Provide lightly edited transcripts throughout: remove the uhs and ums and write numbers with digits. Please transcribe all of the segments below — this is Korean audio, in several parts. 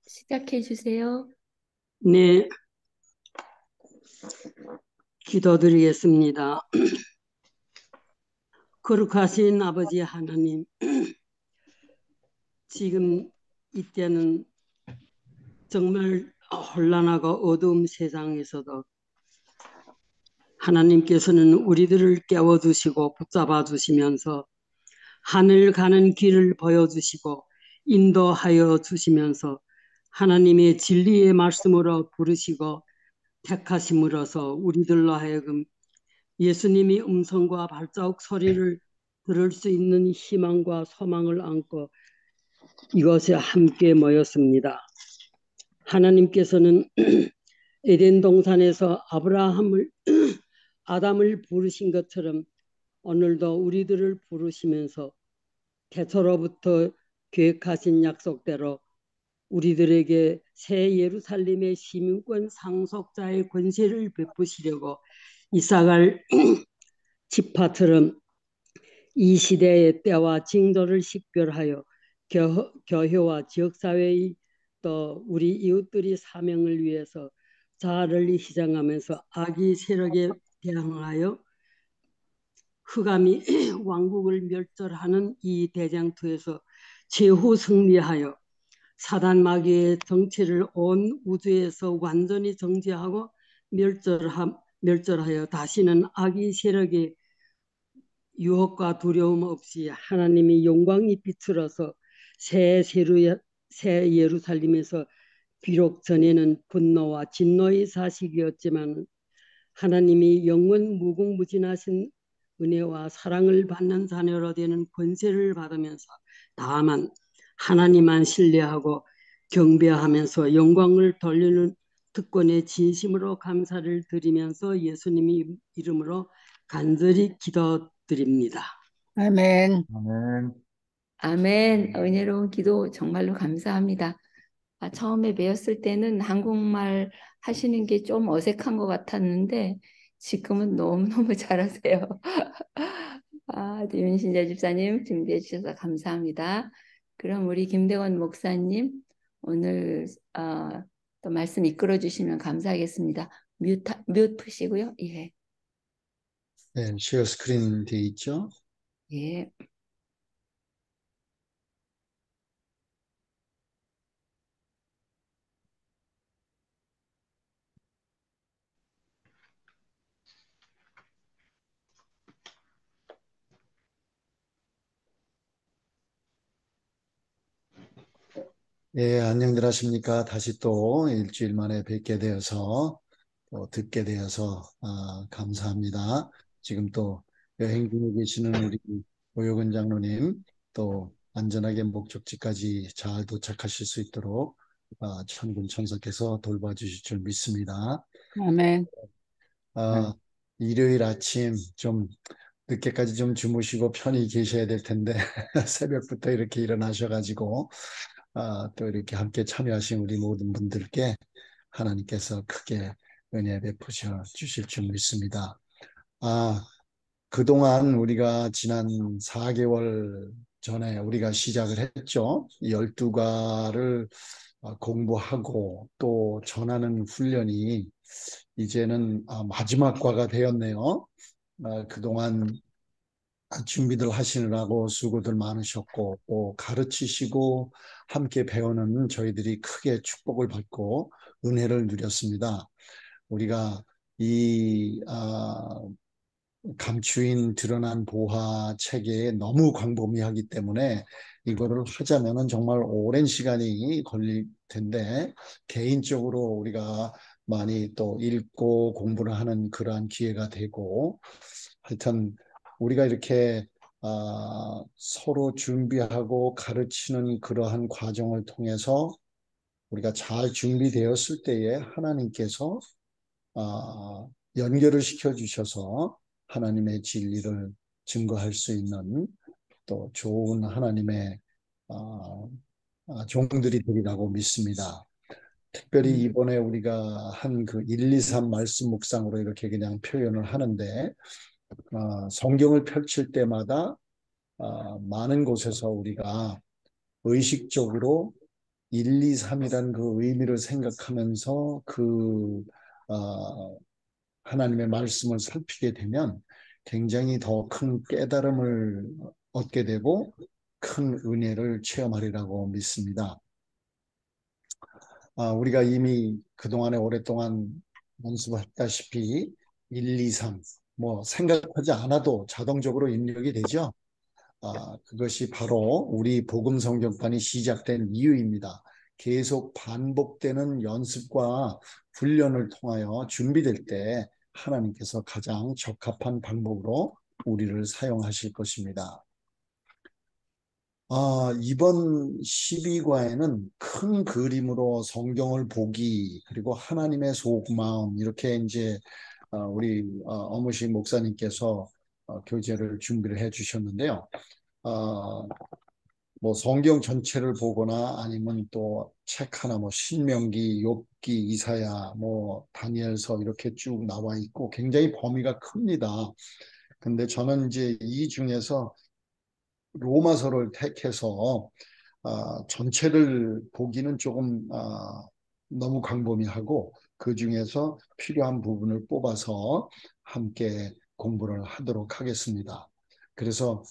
시작해 주세요. 네, 기도드리겠습니다. 거룩하신 아버지 하나님, 지금 이때는 정말 혼란하고 어두운 세상에서도 하나님께서는 우리들을 깨워주시고 붙잡아 주시면서 하늘 가는 길을 보여주시고 인도하여 주시면서 하나님의 진리의 말씀으로 부르시고 택하심으로써 우리들로 하여금 예수님이 음성과 발자국 소리를 들을 수 있는 희망과 소망을 안고 이것에 함께 모였습니다. 하나님께서는 에덴 동산에서 아담을 부르신 것처럼 오늘도 우리들을 부르시면서 태초로부터 계획하신 약속대로 우리들에게 새 예루살렘의 시민권 상속자의 권세를 베푸시려고 이사갈 지파처럼 이 시대의 때와 징조를 식별하여 교회와 지역사회의 또 우리 이웃들이 사명을 위해서 자아를 희생하면서 악의 세력에 대항하여 흑암이 왕국을 멸절하는 이 대장투에서 최후 승리하여 사단 마귀의 정체를 온 우주에서 완전히 정지하고 멸절하여 다시는 악의 세력의 유혹과 두려움 없이 하나님의 영광이 빛으로서 새 예루살렘에서 비록 전에는 분노와 진노의 사식이었지만 하나님이 영원 무궁무진하신 은혜와 사랑을 받는 자녀로 되는 권세를 받으면서 다만 하나님만 신뢰하고 경배하면서 영광을 돌리는 특권에 진심으로 감사를 드리면서 예수님의 이름으로 간절히 기도드립니다. 아멘. 아멘. 아멘. 은혜로운 기도 정말로 감사합니다. 처음에 배웠을 때는 한국말 하시는 게 좀 어색한 것 같았는데 지금은 너무너무 잘하세요. 윤신자 집사님 준비해 주셔서 감사합니다. 그럼 우리 김대원 목사님 오늘 또 말씀 이끌어 주시면 감사하겠습니다. 뮤트 푸시고요. 예. 네, 쉐어 스크린 돼 있죠? 예. 예, 안녕들 하십니까? 다시 또 일주일 만에 뵙게 되어서 또 듣게 되어서 감사합니다. 지금 또 여행 중에 계시는 우리 오효근 장로님 또 안전하게 목적지까지 잘 도착하실 수 있도록 천군 천사께서 돌봐주실 줄 믿습니다. 아멘. 일요일 아침 좀 늦게까지 좀 주무시고 편히 계셔야 될 텐데 새벽부터 이렇게 일어나셔가지고 또 이렇게 함께 참여하신 우리 모든 분들께 하나님께서 크게 은혜 베푸셔 주실 줄 믿습니다. 그동안 우리가 지난 4개월 전에 우리가 시작을 했죠. 12과를 공부하고 또 전하는 훈련이 이제는 마지막 과가 되었네요. 그동안 준비들 하시느라고 수고들 많으셨고 또 가르치시고 함께 배우는 저희들이 크게 축복을 받고 은혜를 누렸습니다. 우리가 이 감추인 드러난 보화 체계에 너무 광범위하기 때문에 이거를 하자면은 정말 오랜 시간이 걸릴 텐데 개인적으로 우리가 많이 또 읽고 공부를 하는 그러한 기회가 되고 하여튼 우리가 이렇게 서로 준비하고 가르치는 그러한 과정을 통해서 우리가 잘 준비되었을 때에 하나님께서 연결을 시켜 주셔서 하나님의 진리를 증거할 수 있는 또 좋은 하나님의 종들이 되리라고 믿습니다. 특별히 이번에 우리가 한 그 1, 2, 3 말씀 묵상으로 이렇게 그냥 표현을 하는데 성경을 펼칠 때마다 많은 곳에서 우리가 의식적으로 1, 2, 3이라는 그 의미를 생각하면서 하나님의 말씀을 살피게 되면 굉장히 더 큰 깨달음을 얻게 되고 큰 은혜를 체험하리라고 믿습니다. 우리가 이미 그동안에 오랫동안 연습했다시피 1, 2, 3, 뭐 생각하지 않아도 자동적으로 입력이 되죠. 그것이 바로 우리 복음 성경반이 시작된 이유입니다. 계속 반복되는 연습과 훈련을 통하여 준비될 때 하나님께서 가장 적합한 방법으로 우리를 사용하실 것입니다. 이번 12과에는 큰 그림으로 성경을 보기, 그리고 하나님의 속마음, 이렇게 이제 우리 어무식 목사님께서 교재를 준비를 해 주셨는데요. 뭐 성경 전체를 보거나 아니면 또 책 하나, 뭐 신명기, 욥기, 이사야, 뭐 다니엘서 이렇게 쭉 나와 있고 굉장히 범위가 큽니다. 근데 저는 이제 이 중에서 로마서를 택해서 전체를 보기는 조금 너무 광범위하고 그 중에서 필요한 부분을 뽑아서 함께 공부를 하도록 하겠습니다. 그래서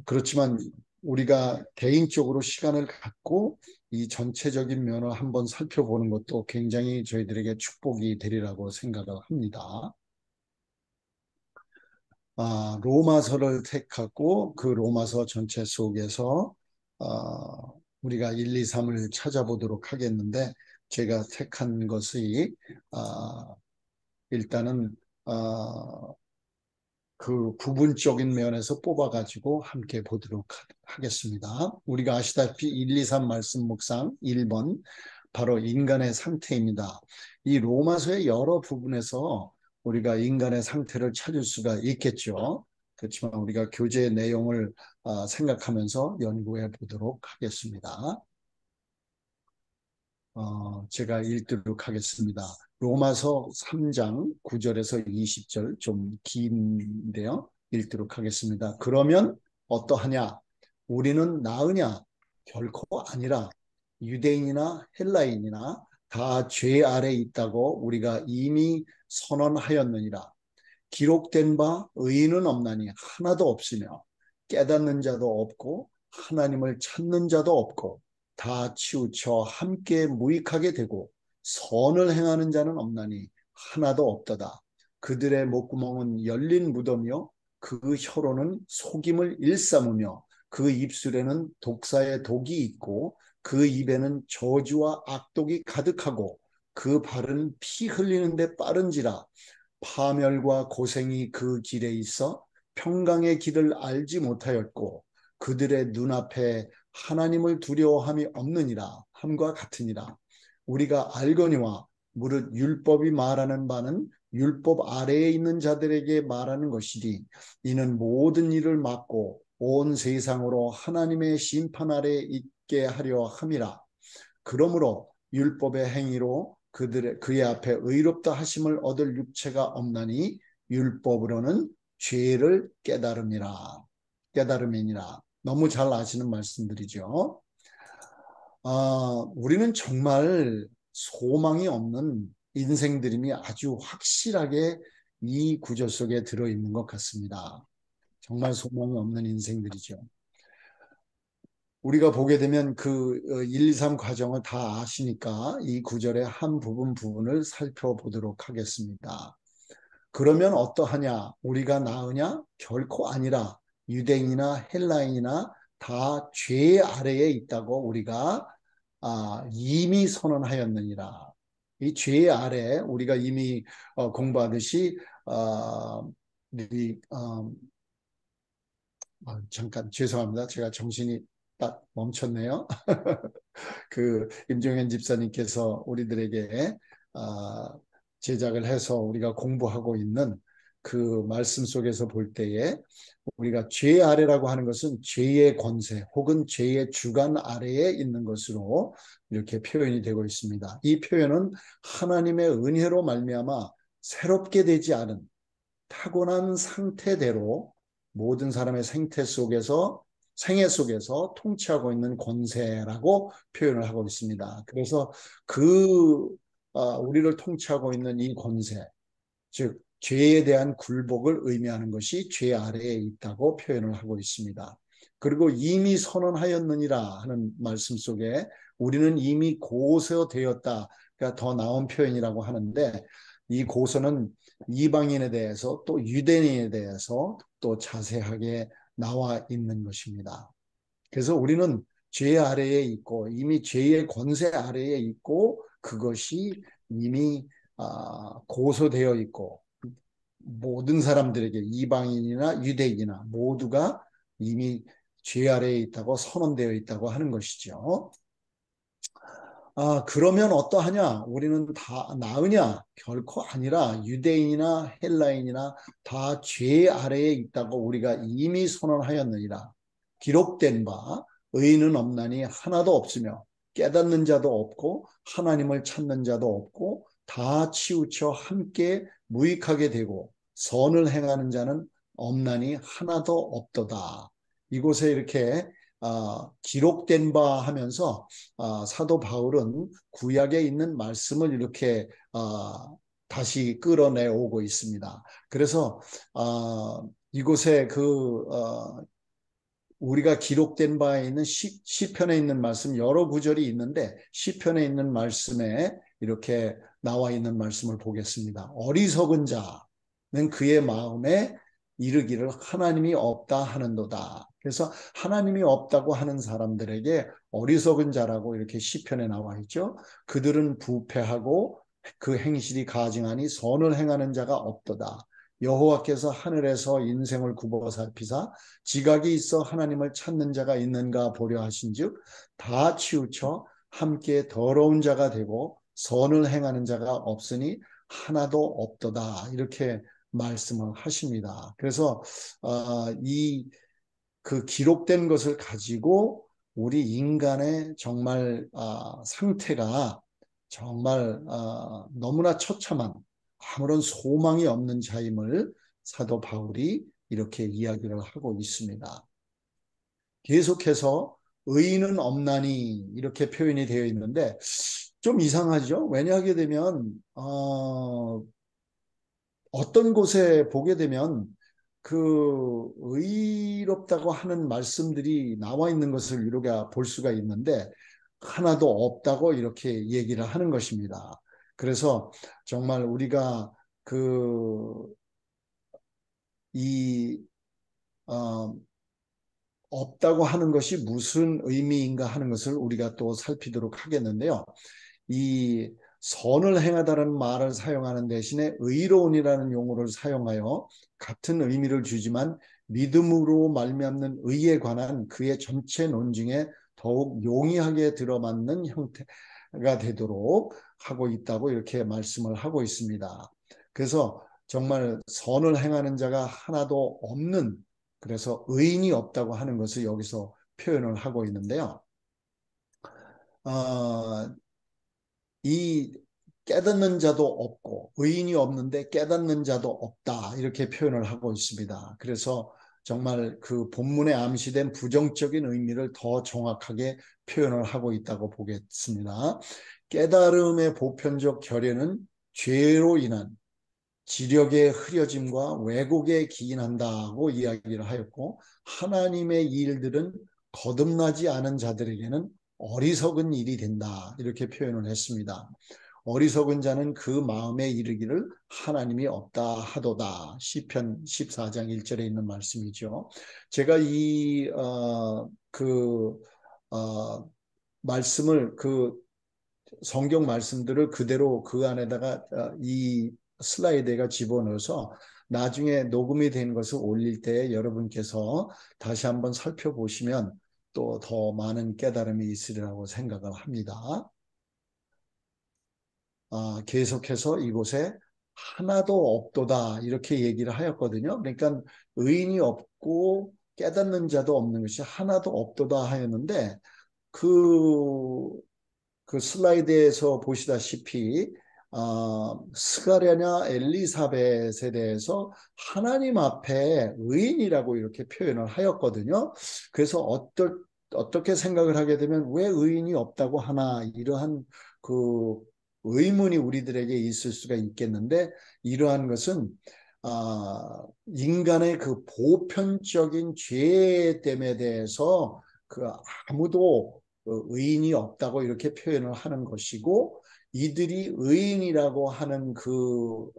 그렇지만 우리가 개인적으로 시간을 갖고 이 전체적인 면을 한번 살펴보는 것도 굉장히 저희들에게 축복이 되리라고 생각을 합니다. 로마서를 택하고 그 로마서 전체 속에서 우리가 1, 2, 3을 찾아보도록 하겠는데 제가 택한 것이 일단은 그 부분적인 면에서 뽑아가지고 함께 보도록 하겠습니다. 우리가 아시다시피 1, 2, 3 말씀 묵상 1번 바로 인간의 상태입니다. 이 로마서의 여러 부분에서 우리가 인간의 상태를 찾을 수가 있겠죠. 그렇지만 우리가 교재 내용을 생각하면서 연구해 보도록 하겠습니다. 제가 읽도록 하겠습니다. 로마서 3장 9절에서 20절 좀 긴데요. 읽도록 하겠습니다. 그러면 어떠하냐? 우리는 나으냐? 결코 아니라 유대인이나 헬라인이나 다 죄 아래 있다고 우리가 이미 선언하였느니라. 기록된 바 의인은 없나니 하나도 없으며 깨닫는 자도 없고 하나님을 찾는 자도 없고 다 치우쳐 함께 무익하게 되고 선을 행하는 자는 없나니 하나도 없도다. 그들의 목구멍은 열린 무덤이요 그 혀로는 속임을 일삼으며 그 입술에는 독사의 독이 있고 그 입에는 저주와 악독이 가득하고 그 발은 피 흘리는데 빠른지라. 파멸과 고생이 그 길에 있어 평강의 길을 알지 못하였고 그들의 눈앞에 하나님을 두려워함이 없느니라 함과 같으니라. 우리가 알거니와 무릇 율법이 말하는 바는 율법 아래에 있는 자들에게 말하는 것이니 이는 모든 일을 막고 온 세상으로 하나님의 심판 아래에 있게 하려 함이라. 그러므로 율법의 행위로 그의 앞에 의롭다 하심을 얻을 육체가 없나니 율법으로는 죄를 깨달음이니라. 너무 잘 아시는 말씀들이죠. 우리는 정말 소망이 없는 인생들임이 아주 확실하게 이 구절 속에 들어있는 것 같습니다. 정말 소망이 없는 인생들이죠. 우리가 보게 되면 그 1, 2, 3 과정을 다 아시니까 이 구절의 한 부분을 살펴보도록 하겠습니다. 그러면 어떠하냐? 우리가 나으냐? 결코 아니라 유대인이나 헬라인이나 다 죄 아래에 있다고 우리가 이미 선언하였느니라. 이 죄 아래 우리가 이미 공부하듯이 잠깐 죄송합니다. 제가 정신이 딱 멈췄네요. 그 임종현 집사님께서 우리들에게 제작을 해서 우리가 공부하고 있는 그 말씀 속에서 볼 때에 우리가 죄 아래라고 하는 것은 죄의 권세 혹은 죄의 주관 아래에 있는 것으로 이렇게 표현이 되고 있습니다. 이 표현은 하나님의 은혜로 말미암아 새롭게 되지 않은 타고난 상태대로 모든 사람의 생태 속에서 생애 속에서 통치하고 있는 권세라고 표현을 하고 있습니다. 그래서 우리를 통치하고 있는 이 권세, 즉 죄에 대한 굴복을 의미하는 것이 죄 아래에 있다고 표현을 하고 있습니다. 그리고 이미 선언하였느니라 하는 말씀 속에 우리는 이미 고소되었다, 그러니까 더 나은 표현이라고 하는데, 이 고소는 이방인에 대해서 또 유대인에 대해서 또 자세하게 나와 있는 것입니다. 그래서 우리는 죄 아래에 있고 이미 죄의 권세 아래에 있고 그것이 이미 고소되어 있고 모든 사람들에게 이방인이나 유대인이나 모두가 이미 죄 아래에 있다고 선언되어 있다고 하는 것이죠. 그러면 어떠하냐? 우리는 다 나으냐? 결코 아니라 유대인이나 헬라인이나 다 죄 아래에 있다고 우리가 이미 선언하였느니라. 기록된 바 의인은 없나니 하나도 없으며 깨닫는 자도 없고 하나님을 찾는 자도 없고 다 치우쳐 함께 무익하게 되고 선을 행하는 자는 없나니 하나도 없도다. 이곳에 이렇게 기록된 바 하면서 사도 바울은 구약에 있는 말씀을 이렇게 다시 끌어내오고 있습니다. 그래서 이곳에 우리가 기록된 바에 있는 시편에 있는 말씀 여러 구절이 있는데 시편에 있는 말씀에 이렇게 나와 있는 말씀을 보겠습니다. 어리석은 자는 그의 마음에 이르기를 하나님이 없다 하는도다. 그래서 하나님이 없다고 하는 사람들에게 어리석은 자라고 이렇게 시편에 나와 있죠. 그들은 부패하고 그 행실이 가증하니 선을 행하는 자가 없도다. 여호와께서 하늘에서 인생을 굽어 살피사 지각이 있어 하나님을 찾는 자가 있는가 보려 하신즉 다 치우쳐 함께 더러운 자가 되고 선을 행하는 자가 없으니 하나도 없도다. 이렇게 말씀을 하십니다. 그래서 그 기록된 것을 가지고 우리 인간의 정말 상태가 정말 너무나 처참한 아무런 소망이 없는 자임을 사도 바울이 이렇게 이야기를 하고 있습니다. 계속해서 의인은 없나니 이렇게 표현이 되어 있는데 좀 이상하죠? 왜냐하게 되면 어떤 곳에 보게 되면 그 의롭다고 하는 말씀들이 나와 있는 것을 우리가 볼 수가 있는데 하나도 없다고 이렇게 얘기를 하는 것입니다. 그래서 정말 우리가 없다고 하는 것이 무슨 의미인가 하는 것을 우리가 또 살피도록 하겠는데요. 이 선을 행하다는 말을 사용하는 대신에 의로운이라는 용어를 사용하여 같은 의미를 주지만 믿음으로 말미암는 의에 관한 그의 전체 논증에 더욱 용이하게 들어맞는 형태가 되도록 하고 있다고 이렇게 말씀을 하고 있습니다. 그래서 정말 선을 행하는 자가 하나도 없는, 그래서 의인이 없다고 하는 것을 여기서 표현을 하고 있는데요. 이 깨닫는 자도 없고 의인이 없는데 깨닫는 자도 없다 이렇게 표현을 하고 있습니다. 그래서 정말 그 본문에 암시된 부정적인 의미를 더 정확하게 표현을 하고 있다고 보겠습니다. 깨달음의 보편적 결례는 죄로 인한 지력의 흐려짐과 왜곡에 기인한다고 이야기를 하였고 하나님의 일들은 거듭나지 않은 자들에게는 어리석은 일이 된다 이렇게 표현을 했습니다. 어리석은 자는 그 마음에 이르기를 하나님이 없다 하도다. 시편 14장 1절에 있는 말씀이죠. 제가 말씀을 성경 말씀들을 그대로 그 안에다가 이 슬라이드에가 집어넣어서 나중에 녹음이 된 것을 올릴 때 여러분께서 다시 한번 살펴보시면 또 더 많은 깨달음이 있으리라고 생각을 합니다. 계속해서 이곳에 하나도 없도다 이렇게 얘기를 하였거든요. 그러니까 의인이 없고 깨닫는 자도 없는 것이 하나도 없도다 하였는데 그 슬라이드에서 보시다시피 스가랴냐 엘리사벳에 대해서 하나님 앞에 의인이라고 이렇게 표현을 하였거든요. 그래서 어떻게 생각을 하게 되면 왜 의인이 없다고 하나, 이러한 그 의문이 우리들에게 있을 수가 있겠는데, 이러한 것은 인간의 그 보편적인 죄됨에 대해서 그 아무도 의인이 없다고 이렇게 표현을 하는 것이고, 이들이 의인이라고 하는 그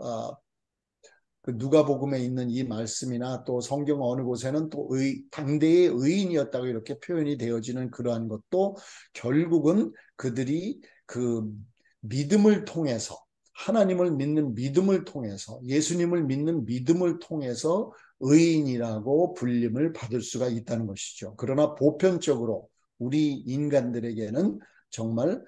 누가복음에 있는 이 말씀이나 또 성경 어느 곳에는 또 당대의 의인이었다고 이렇게 표현이 되어지는 그러한 것도 결국은 그들이 그 믿음을 통해서, 하나님을 믿는 믿음을 통해서, 예수님을 믿는 믿음을 통해서 의인이라고 불림을 받을 수가 있다는 것이죠. 그러나 보편적으로 우리 인간들에게는 정말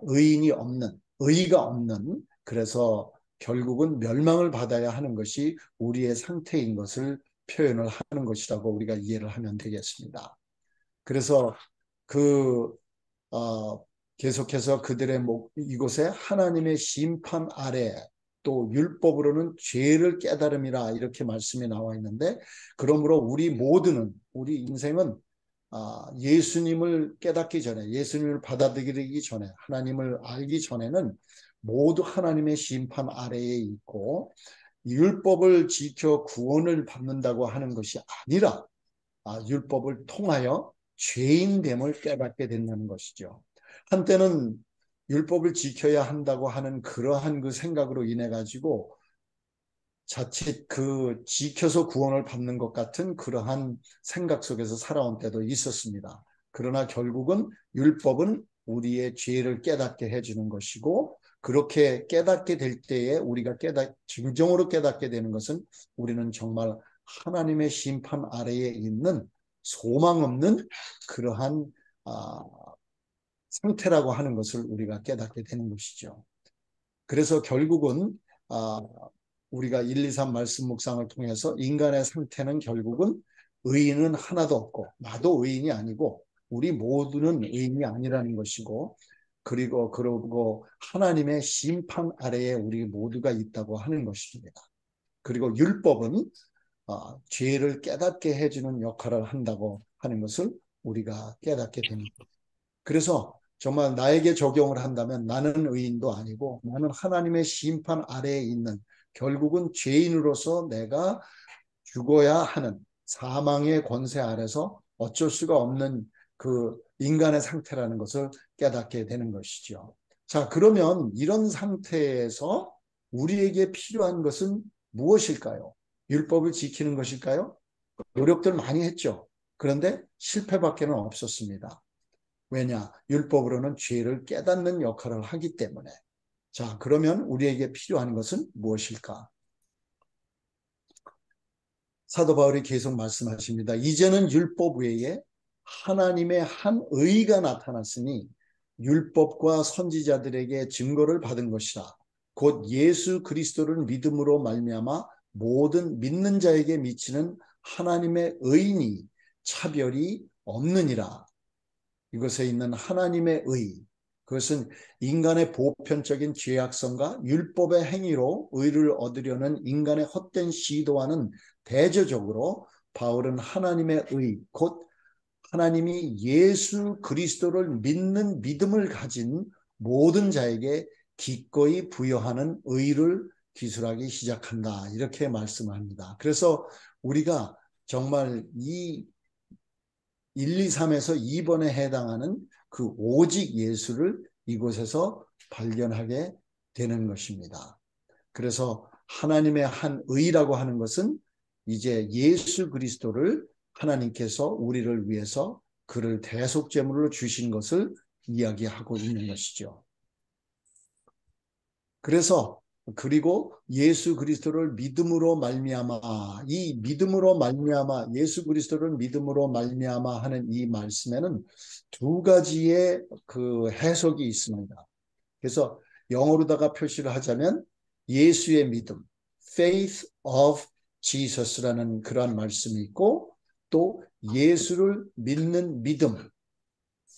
의인이 없는, 의의가 없는, 그래서 결국은 멸망을 받아야 하는 것이 우리의 상태인 것을 표현을 하는 것이라고 우리가 이해를 하면 되겠습니다. 그래서 계속해서 그들의 이곳에 하나님의 심판 아래, 또 율법으로는 죄를 깨달음이라 이렇게 말씀이 나와 있는데, 그러므로 우리 인생은 예수님을 깨닫기 전에, 예수님을 받아들이기 전에, 하나님을 알기 전에는 모두 하나님의 심판 아래에 있고, 율법을 지켜 구원을 받는다고 하는 것이 아니라 율법을 통하여 죄인됨을 깨닫게 된다는 것이죠. 한때는 율법을 지켜야 한다고 하는 그러한 그 생각으로 인해 가지고 자칫 그 지켜서 구원을 받는 것 같은 그러한 생각 속에서 살아온 때도 있었습니다. 그러나 결국은 율법은 우리의 죄를 깨닫게 해주는 것이고, 그렇게 깨닫게 될 때에 우리가 진정으로 깨닫게 되는 것은 우리는 정말 하나님의 심판 아래에 있는 소망 없는 그러한 상태라고 하는 것을 우리가 깨닫게 되는 것이죠. 그래서 결국은 우리가 1, 2, 3 말씀 묵상을 통해서 인간의 상태는 결국은 의인은 하나도 없고, 나도 의인이 아니고 우리 모두는 의인이 아니라는 것이고, 그리고 하나님의 심판 아래에 우리 모두가 있다고 하는 것입니다. 그리고 율법은 죄를 깨닫게 해주는 역할을 한다고 하는 것을 우리가 깨닫게 됩니다. 그래서 정말 나에게 적용을 한다면 나는 의인도 아니고 나는 하나님의 심판 아래에 있는, 결국은 죄인으로서 내가 죽어야 하는 사망의 권세 아래서 어쩔 수가 없는 그 인간의 상태라는 것을 깨닫게 되는 것이죠. 자, 그러면 이런 상태에서 우리에게 필요한 것은 무엇일까요? 율법을 지키는 것일까요? 노력들 많이 했죠. 그런데 실패밖에는 없었습니다. 왜냐? 율법으로는 죄를 깨닫는 역할을 하기 때문에. 자, 그러면 우리에게 필요한 것은 무엇일까? 사도 바울이 계속 말씀하십니다. 이제는 율법 외에 하나님의 한 의가 나타났으니 율법과 선지자들에게 증거를 받은 것이라. 곧 예수 그리스도를 믿음으로 말미암아 모든 믿는 자에게 미치는 하나님의 의니 차별이 없느니라. 이것에 있는 하나님의 의, 그것은 인간의 보편적인 죄악성과 율법의 행위로 의를 얻으려는 인간의 헛된 시도와는 대조적으로 바울은 하나님의 의, 곧 하나님이 예수 그리스도를 믿는 믿음을 가진 모든 자에게 기꺼이 부여하는 의를 기술하기 시작한다, 이렇게 말씀합니다. 그래서 우리가 정말 이 1, 2, 3에서 2번에 해당하는 그 오직 예수를 이곳에서 발견하게 되는 것입니다. 그래서 하나님의 한 의라고 하는 것은 이제 예수 그리스도를 하나님께서 우리를 위해서 그를 대속제물로 주신 것을 이야기하고 있는 것이죠. 그리고 예수 그리스도를 믿음으로 말미암아, 이 믿음으로 말미암아, 예수 그리스도를 믿음으로 말미암아 하는 이 말씀에는 두 가지의 그 해석이 있습니다. 그래서 영어로다가 표시를 하자면 예수의 믿음, faith of Jesus라는 그러한 말씀이 있고, 또 예수를 믿는 믿음,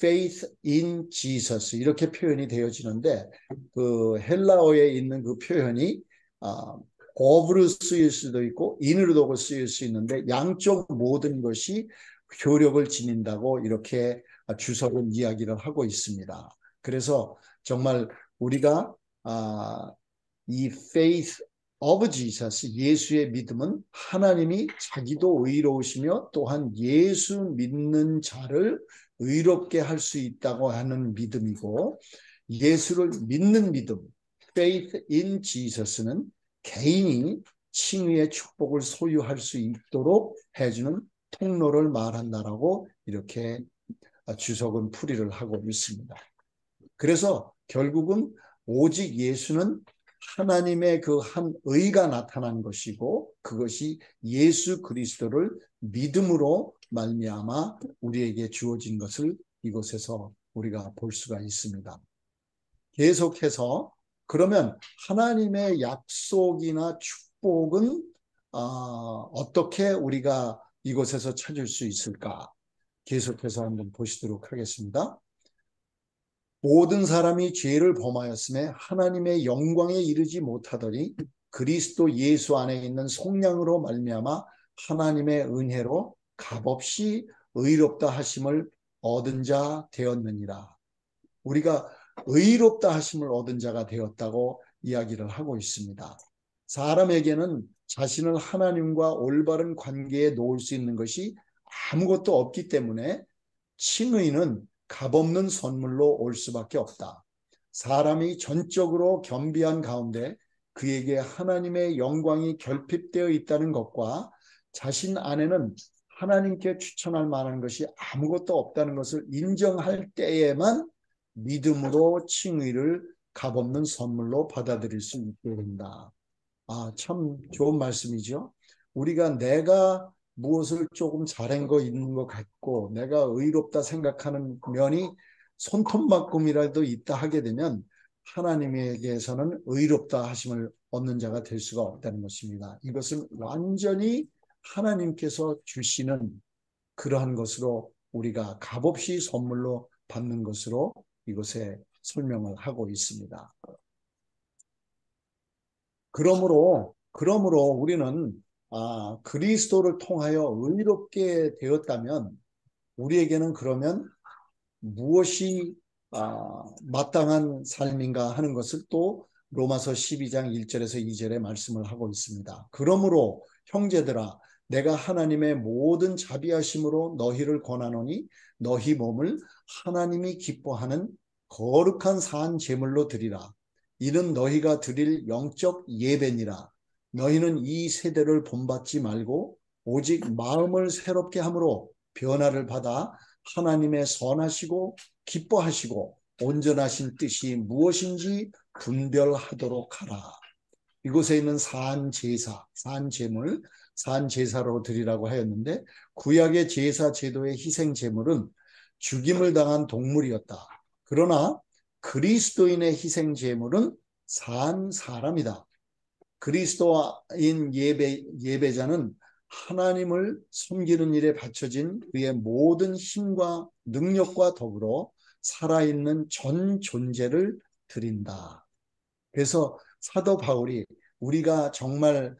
faith in Jesus 이렇게 표현이 되어지는데 그 헬라어에 있는 그 표현이 of로 쓰일 수도 있고 in으로도 쓰일 수 있는데 양쪽 모든 것이 효력을 지닌다고 이렇게 주석은 이야기를 하고 있습니다. 그래서 정말 우리가 이 faith of Jesus, 예수의 믿음은 하나님이 자기도 의로우시며 또한 예수 믿는 자를 의롭게 할 수 있다고 하는 믿음이고, 예수를 믿는 믿음, faith in Jesus는 개인이 칭의의 축복을 소유할 수 있도록 해주는 통로를 말한다라고 이렇게 주석은 풀이를 하고 있습니다. 그래서 결국은 오직 예수는 하나님의 그 한 의가 나타난 것이고 그것이 예수 그리스도를 믿음으로 말미암아 우리에게 주어진 것을 이곳에서 우리가 볼 수가 있습니다. 계속해서 그러면 하나님의 약속이나 축복은 어떻게 우리가 이곳에서 찾을 수 있을까? 계속해서 한번 보시도록 하겠습니다. 모든 사람이 죄를 범하였음에 하나님의 영광에 이르지 못하더니 그리스도 예수 안에 있는 속량으로 말미암아 하나님의 은혜로 값없이 의롭다 하심을 얻은 자 되었느니라. 우리가 의롭다 하심을 얻은 자가 되었다고 이야기를 하고 있습니다. 사람에게는 자신을 하나님과 올바른 관계에 놓을 수 있는 것이 아무것도 없기 때문에 칭의는 값없는 선물로 올 수밖에 없다. 사람이 전적으로 겸비한 가운데 그에게 하나님의 영광이 결핍되어 있다는 것과 자신 안에는 하나님께 추천할 만한 것이 아무것도 없다는 것을 인정할 때에만 믿음으로 칭의를 값없는 선물로 받아들일 수 있게 된다. 참 좋은 말씀이죠. 우리가 내가 무엇을 조금 잘한 거 있는 것 같고 내가 의롭다 생각하는 면이 손톱만큼이라도 있다 하게 되면 하나님에게서는 의롭다 하심을 얻는 자가 될 수가 없다는 것입니다. 이것은 완전히 하나님께서 주시는 그러한 것으로 우리가 값없이 선물로 받는 것으로 이것에 설명을 하고 있습니다. 그러므로 우리는 그리스도를 통하여 의롭게 되었다면 우리에게는 그러면 무엇이 마땅한 삶인가 하는 것을 또 로마서 12장 1절에서 2절에 말씀을 하고 있습니다. 그러므로 형제들아 내가 하나님의 모든 자비하심으로 너희를 권하노니 너희 몸을 하나님이 기뻐하는 거룩한 산 제물로 드리라. 이는 너희가 드릴 영적 예배니라. 너희는 이 세대를 본받지 말고 오직 마음을 새롭게 함으로 변화를 받아 하나님의 선하시고 기뻐하시고 온전하신 뜻이 무엇인지 분별하도록 하라. 이곳에 있는 산제사, 산제물, 산제사로 드리라고 하였는데 구약의 제사 제도의 희생제물은 죽임을 당한 동물이었다. 그러나 그리스도인의 희생제물은 산 사람이다. 그리스도인 예배자는 하나님을 섬기는 일에 바쳐진 그의 모든 힘과 능력과 더불어 살아있는 전 존재를 드린다. 그래서 사도 바울이 우리가 정말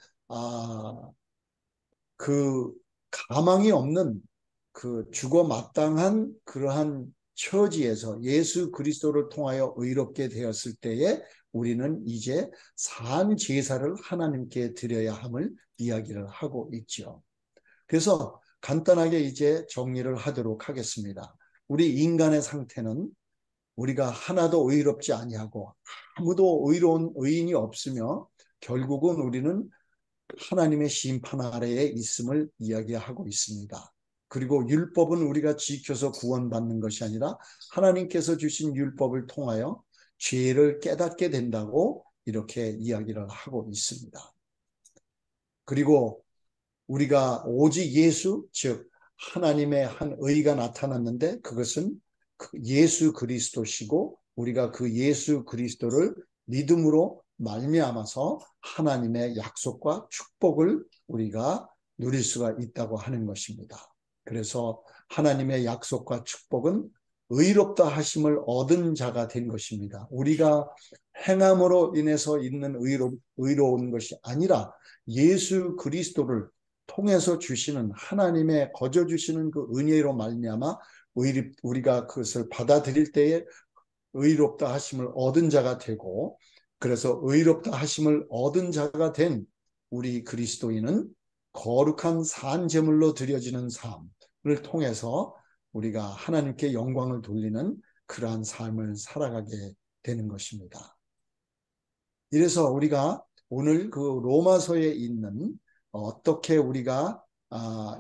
그 가망이 없는 그 죽어 마땅한 그러한 처지에서 예수 그리스도를 통하여 의롭게 되었을 때에 우리는 이제 산 제사를 하나님께 드려야 함을 이야기를 하고 있죠. 그래서 간단하게 이제 정리를 하도록 하겠습니다. 우리 인간의 상태는 우리가 하나도 의롭지 아니하고 아무도 의로운 의인이 없으며 결국은 우리는 하나님의 심판 아래에 있음을 이야기하고 있습니다. 그리고 율법은 우리가 지켜서 구원받는 것이 아니라 하나님께서 주신 율법을 통하여 죄를 깨닫게 된다고 이렇게 이야기를 하고 있습니다. 그리고 우리가 오직 예수, 즉 하나님의 한 의가 나타났는데 그것은 예수 그리스도시고 우리가 그 예수 그리스도를 믿음으로 말미암아서 하나님의 약속과 축복을 우리가 누릴 수가 있다고 하는 것입니다. 그래서 하나님의 약속과 축복은 의롭다 하심을 얻은 자가 된 것입니다. 우리가 행함으로 인해서 있는 의로운 것이 아니라 예수 그리스도를 통해서 주시는 하나님의 거저 주시는 그 은혜로 말미암아 우리가 그것을 받아들일 때에 의롭다 하심을 얻은 자가 되고, 그래서 의롭다 하심을 얻은 자가 된 우리 그리스도인은 거룩한 산 제물로 드려지는 삶을 통해서 우리가 하나님께 영광을 돌리는 그러한 삶을 살아가게 되는 것입니다. 이래서 우리가 오늘 그 로마서에 있는 어떻게 우리가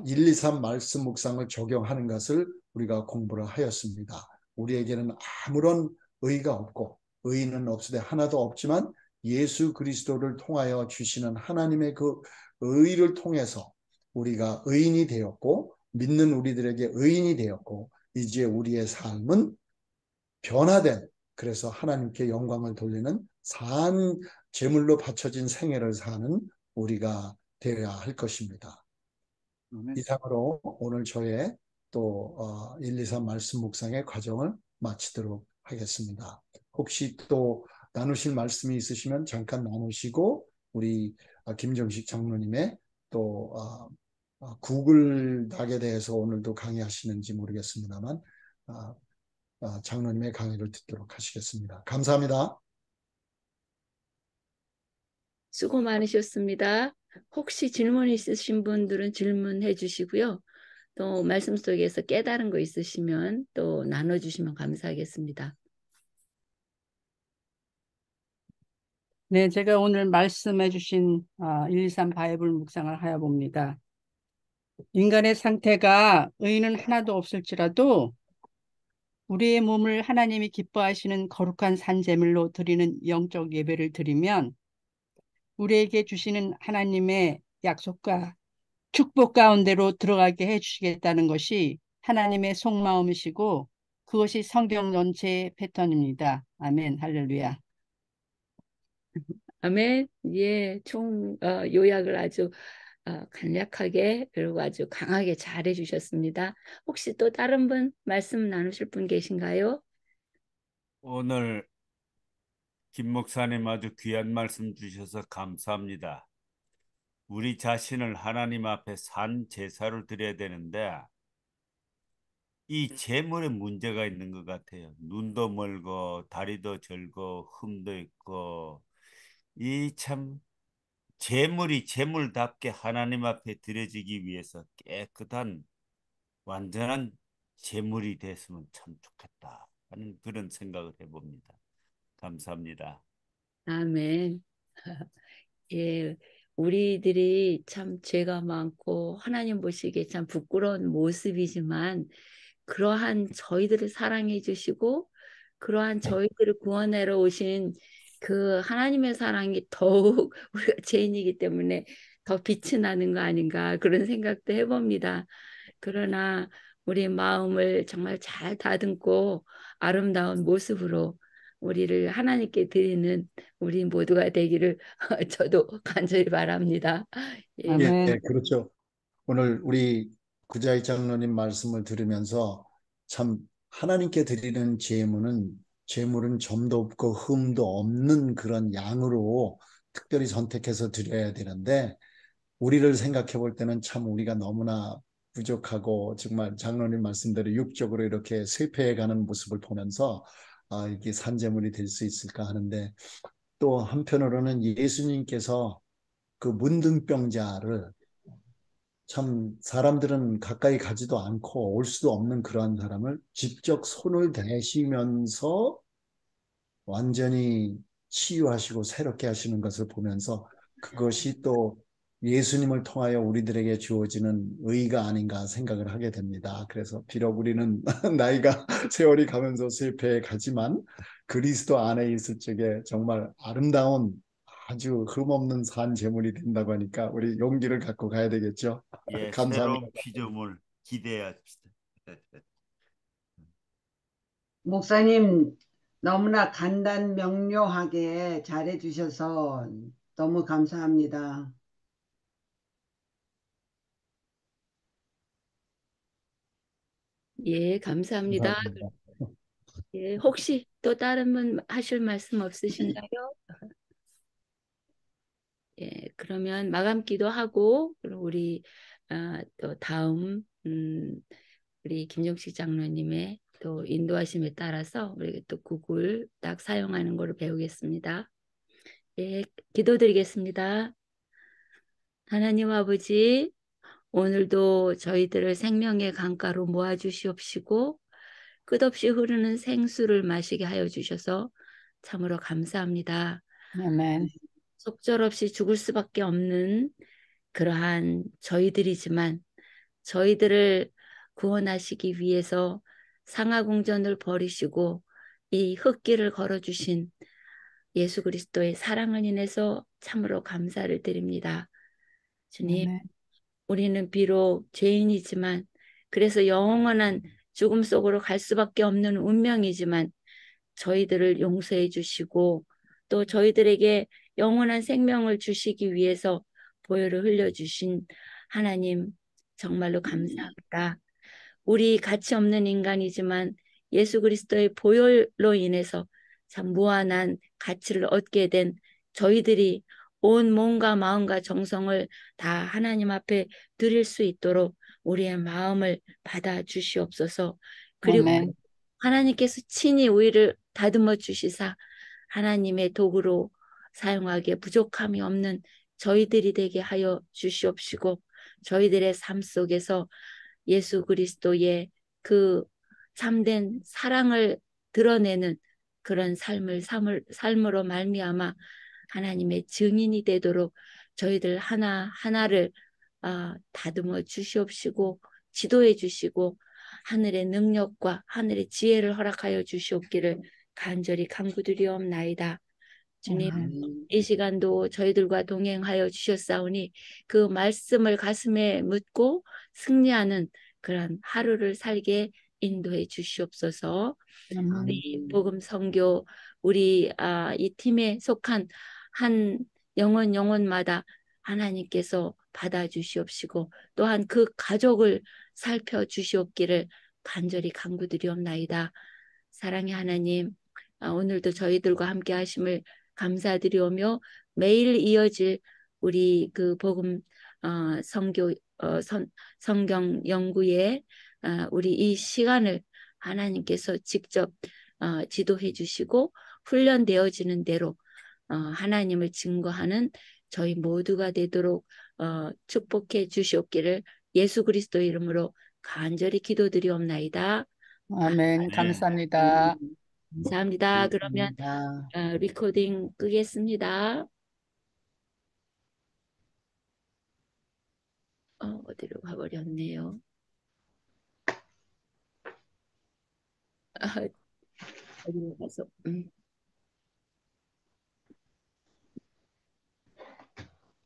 1, 2, 3 말씀 묵상을 적용하는 것을 우리가 공부를 하였습니다. 우리에게는 아무런 의가 없고 의는 없으되 하나도 없지만 예수 그리스도를 통하여 주시는 하나님의 그 의를 통해서 우리가 의인이 되었고, 믿는 우리들에게 의인이 되었고, 이제 우리의 삶은 변화된, 그래서 하나님께 영광을 돌리는 산 제물로 바쳐진 생애를 사는 우리가 되어야 할 것입니다. 이상으로 오늘 저의 또 1, 2, 3 말씀 묵상의 과정을 마치도록 하겠습니다. 혹시 또 나누실 말씀이 있으시면 잠깐 나누시고, 우리 김정식 장로님의 또 구글 닥에 대해서 오늘도 강의하시는지 모르겠습니다만 장로님의 강의를 듣도록 하시겠습니다. 감사합니다. 수고 많으셨습니다. 혹시 질문 있으신 분들은 질문해 주시고요. 또 말씀 속에서 깨달은 거 있으시면 또 나눠주시면 감사하겠습니다. 네, 제가 오늘 말씀해 주신 1, 2, 3 바이블 묵상을 하여 봅니다. 인간의 상태가 의인은 하나도 없을지라도 우리의 몸을 하나님이 기뻐하시는 거룩한 산제물로 드리는 영적 예배를 드리면 우리에게 주시는 하나님의 약속과 축복 가운데로 들어가게 해주시겠다는 것이 하나님의 속마음이시고 그것이 성경 전체의 패턴입니다. 아멘, 할렐루야. 아멘. 예, 요약을 아주 간략하게 그리고 아주 강하게 잘 해주셨습니다. 혹시 또 다른 분 말씀 나누실 분 계신가요? 오늘 김 목사님 아주 귀한 말씀 주셔서 감사합니다. 우리 자신을 하나님 앞에 산 제사로 드려야 되는데 이 제물에 문제가 있는 것 같아요. 눈도 멀고 다리도 절고 흠도 있고 이 참 제물이 제물답게 하나님 앞에 드려지기 위해서 깨끗한 완전한 제물이 됐으면 참 좋겠다 하는 그런 생각을 해봅니다. 감사합니다. 아멘. 예, 우리들이 참 죄가 많고 하나님 보시기에 참 부끄러운 모습이지만 그러한 저희들을 사랑해 주시고 그러한 저희들을 구원하러 오신 그 하나님의 사랑이 더욱 우리가 죄인이기 때문에 더 빛이 나는 거 아닌가 그런 생각도 해봅니다. 그러나 우리 마음을 정말 잘 다듬고 아름다운 모습으로 우리를 하나님께 드리는 우리 모두가 되기를 저도 간절히 바랍니다. 예. 아멘. 그렇죠. 오늘 우리 구자희 장로님 말씀을 들으면서 참 하나님께 드리는 제물은 점도 없고 흠도 없는 그런 양으로 특별히 선택해서 드려야 되는데, 우리를 생각해 볼 때는 참 우리가 너무나 부족하고 정말 장로님 말씀대로 육적으로 이렇게 쇠퇴해가는 모습을 보면서 이게 산제물이 될 수 있을까 하는데, 또 한편으로는 예수님께서 그 문둥병자를 참 사람들은 가까이 가지도 않고 올 수도 없는 그러한 사람을 직접 손을 대시면서 완전히 치유하시고 새롭게 하시는 것을 보면서 그것이 또 예수님을 통하여 우리들에게 주어지는 의가 아닌가 생각을 하게 됩니다. 그래서 비록 우리는 나이가 세월이 가면서 실패해 가지만 그리스도 안에 있을 적에 정말 아름다운 아주 흠없는 산 제물이 된다고 하니까 우리 용기를 갖고 가야 되겠죠. 예, 감사합니다. 새로운 피조물 기대합시다. 목사님 너무나 간단 명료하게 잘해 주셔서 너무 감사합니다. 예, 감사합니다. 감사합니다. 예, 혹시 또 다른 분 하실 말씀 없으신가요? 예, 그러면 마감 기도하고 그럼 우리 또 다음 우리 김종식 장로님의 또 인도하심에 따라서 우리 또 구글 딱 사용하는 거를 배우겠습니다. 예, 기도드리겠습니다. 하나님 아버지, 오늘도 저희들을 생명의 강가로 모아주시옵시고 끝없이 흐르는 생수를 마시게 하여 주셔서 참으로 감사합니다. 아멘. 속절없이 죽을 수밖에 없는 그러한 저희들이지만 저희들을 구원하시기 위해서 상하공전을 버리시고 이 흙길을 걸어주신 예수 그리스도의 사랑을 인해서 참으로 감사를 드립니다. 주님, 아멘. 우리는 비록 죄인이지만 그래서 영원한 죽음 속으로 갈 수밖에 없는 운명이지만 저희들을 용서해 주시고 또 저희들에게 영원한 생명을 주시기 위해서 보혈을 흘려주신 하나님 정말로 감사합니다. 우리 가치 없는 인간이지만 예수 그리스도의 보혈로 인해서 참 무한한 가치를 얻게 된 저희들이 온 몸과 마음과 정성을 다 하나님 앞에 드릴 수 있도록 우리의 마음을 받아 주시옵소서. 그리고 아멘. 하나님께서 친히 우리를 다듬어 주시사 하나님의 도구로 사용하기에 부족함이 없는 저희들이 되게 하여 주시옵시고 저희들의 삶 속에서 예수 그리스도의 그 참된 사랑을 드러내는 그런 삶으로 말미암아 하나님의 증인이 되도록 저희들 하나하나를 다듬어 주시옵시고 지도해 주시고 하늘의 능력과 하늘의 지혜를 허락하여 주시옵기를 간절히 간구드리옵나이다. 주님, 아멘. 이 시간도 저희들과 동행하여 주셨사오니 그 말씀을 가슴에 묻고 승리하는 그런 하루를 살게 인도해 주시옵소서. 아멘. 우리 복음 선교 우리 이 팀에 속한 한 영혼마다 하나님께서 받아 주시옵시고 또한 그 가족을 살펴 주시옵기를 간절히 간구드리옵나이다. 사랑의 하나님, 오늘도 저희들과 함께 하심을 감사드리오며 매일 이어질 우리 그 복음 선교 성경 연구에 우리 이 시간을 하나님께서 직접 지도해 주시고 훈련되어지는 대로 하나님을 증거하는 저희 모두가 되도록 축복해 주시옵기를 예수 그리스도 이름으로 간절히 기도드리옵나이다. 아멘. 네. 감사합니다. 감사합니다. 그러면 감사합니다. 리코딩 끄겠습니다. 어디로 가버렸네요. 어디로 가서